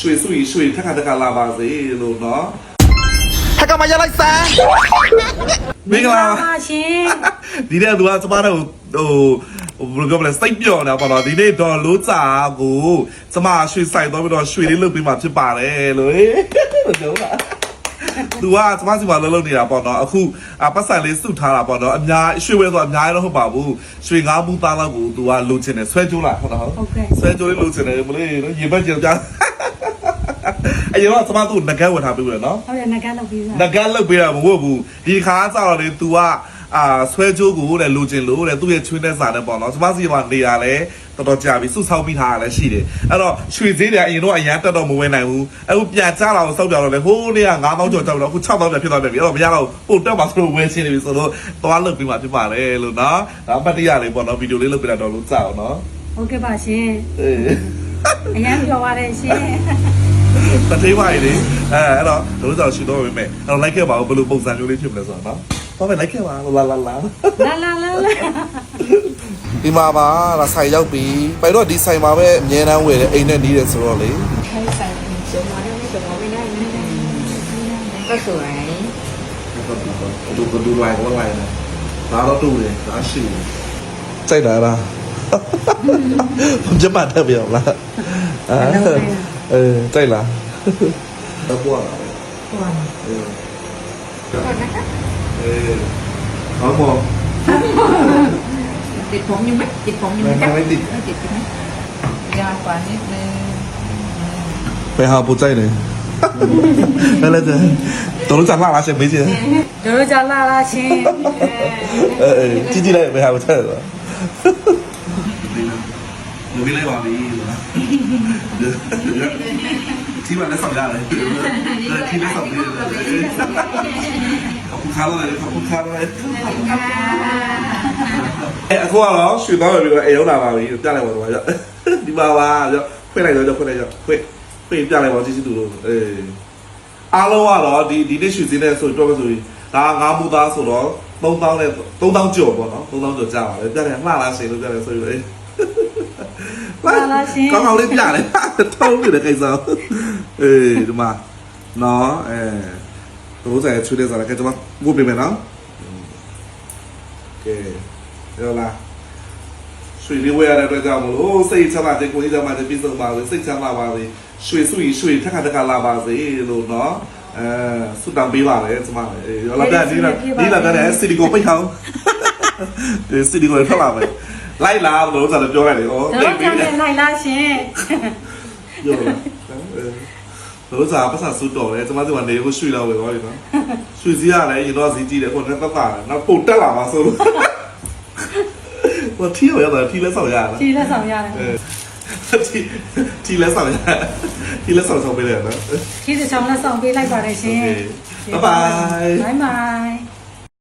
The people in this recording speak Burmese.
ရွှေထက်ခါတကလာပါစေလို့နော်ထက်ကမရလိုက်စမ်းမင်္ဂလာပါရှင်ဒီနေ့သူကကျမတို့ဟိုဘယ်လိုပြောမလဲစိတ်ပြောနေတာပေါ့နော်ဒီနေ့တော့လို့စာကိုကျမရွှေဆိုင်တော့ပြီးတော့ရွှေလေးလုပ်ပြီးမှဖြစ်ပါတယ်လို့ပြောတာသူကကျမစီမှာလုံးနေတာပေါ့နော်အခုပတ်စံလေးစုထားတာပေါ့နော်အများရွှေဝဲဆိုအများကြီးတော့ဟုတ်ပါဘူးရွှေ9ဘူးသားလောက်ကိုသူကလိုချင်တယ်ဆွဲကြိုးလာဟုတ်တော့ဆွဲကြိုးလေးလိုချင်တယ်မလို့ရေဘက်ကြောင်ကြားအဲ့ရောကျမသူ့ငကန်းဝတ်ထားပြီးပြီနော်ဟုတ်တယ်ငကန်းလုပ်ပြီးပြီငကန်းလုပ်ပြီးတာမဟုတ်ဘူးဒီခါကျတော့လေ तू ကဆွဲကြိုးကိုတဲ့လိုချင်လို့တဲ့သူ့ရဲ့ချွေးတဲ့စာနဲ့ပေါ့နော်ကျမစီမှာနေရလဲတော်တော်ကြာပြီစုဆောင်းပြီးထားရလဲရှိတယ်အဲ့တော့ရွှေသေးတယ်အရင်တော့အရန်တက်တော့မဝင်နိုင်ဘူးအခုပြန်ကြလာအောင်စောက်ကြတော့လေဟိုးနေ့က9000ကျော်ကြောက်တော့အခု6000ပြန်ဖြစ်သွားပြီအဲ့တော့မရတော့ပို့တက်ပါဆိုလို့ဝယ်ချင်းနေပြီဆိုတော့သွားလုပ်ပြီးမှဖြစ်ပါတယ်လို့နော်ဒါပတ်တရားလေးပေါ့နော်ဗီဒီယိုလေးလုပ်ပြတာတော့လို့စအောင်နော်ဟုတ်ကဲ့ပါရှင်အရန်ပြောပါတယ်ရှင်တတိယပိုင်းလေအဲ့တော့တို့တော့ရှိတော့ပြီမဲ့အဲ့တော့လိုက်ခဲ့ပါဦးဘယ်လိုပုံစံမျိုးလေးဖြစ်မလဲဆိုတော့နော်တော့ပဲလိုက်ခဲ့ပါလာဒီမှာပါလာဆိုင်ရောက်ပြီပိုင်တော့ဒီဆိုင်မှာပဲအမြဲတမ်းဝယ်တယ်အိမ်နဲ့နီးတယ်ဆိုတော့လေထိုင်ဆိုင်ကျမတို့လည်းတော့မနေနိုင်ဘူးก็สวยดูลายก็ลายนะร้านเราดูเลยร้านชิวใจไหนล่ะผมจะมาเธอเปล่าล่ะใจล่ะแล้วพวกอะไรก่อนนะคะเขาบอก ติดผมยังไหมติดผมยังไหมไม่ติดใช่ไหมยาวกว่านิดนึงไปหาปูใจหน่อยนั่นแหละจ้ะตัวรู้จักล่าราเชนไหมจ๊ะတို့တို့ကြလာလာရှင်ကြီးလိုက်ไปหาปูใจเหรอလူကြီးလိုက်ပါပြီที่มันได้สองอย่างเลยที่ได้สองอย่างเลยขอบคุณครับเลยขอบคุณครับเลยအခုကတော့ရွှေသားပဲပြီးတော့အိမ်ရောက်လာပါပြီပြလိုက်ပါတော့ကြောက်ဒီပါပါကြောက်ဖွင့်လိုက်တော့ဖွင့်ပြလိုက်ပါကြည့်စီသူတို့အားလုံးကတော့ဒီနေ့ရွှေစင်းနဲ့ဆိုတော့ဆိုရင်ဒါ9မူသားဆိုတော့3000နဲ့3000ကျော်ပေါ့နော်3000ကျော်ကြာပါလေပြတယ်လှလားရှင်လို့ပြတယ်ဆိုရင်လာရှင်ကောင်းလေးပြတယ်ထုံးနေတဲ့ကိစ္စဒီမှာနော်တို့ဆိုင်ချွေးတဲ့စားကကျွန်မဝတ်ပေးမယ်နော်ကဲရောလားရွှေလေးဝယ်ရတဲ့အတွက်ကြောင့်မလို့စိတ်ချမ်းသာတဲ့ကိုကြီးချမ်းသာတဲ့ပြည်စုံပါစေစိတ်ချမ်းသာပါစေရွှေရွှေထက်ခါတကလာပါစေလို့နော်ဆုတောင်းပေးပါလေကျွန်မရောလာပြဒီလာတဲ့စီလီကိုပိတ်အောင်ဒီစီလီကိုထွက်လာမယ်လိုက်လာလို့ဆိုတော့ပြောလိုက်တယ်ဩတိတ်ပြီးလိုက်လာရှင်ပြောလာတို့စားပတ်စံစူတော်တယ်ကျွန်မတို့ကနေကိုရွှေလောက်ပဲသွားပြီနော်ရွှေစည်းရတယ်ရင်တော့စည်းကြည့်တယ်ခုနဲ့တက်တာနောက်ပို့တက်လာမှာဆိုလို့ဟိုထီးရတာထီးလက်ဆောင်ရတယ်ထီးလက်ဆောင်ရတယ်ထီးလက်ဆောင်ရထီးလက်ဆောင်ဆောင်ပေးတယ်နော်ထီးလက်ဆောင်လက်ဆောင်ပေးလိုက်ပါတယ်ရှင်ဘိုင်ဘိုင်ဘိုင်ဘိုင်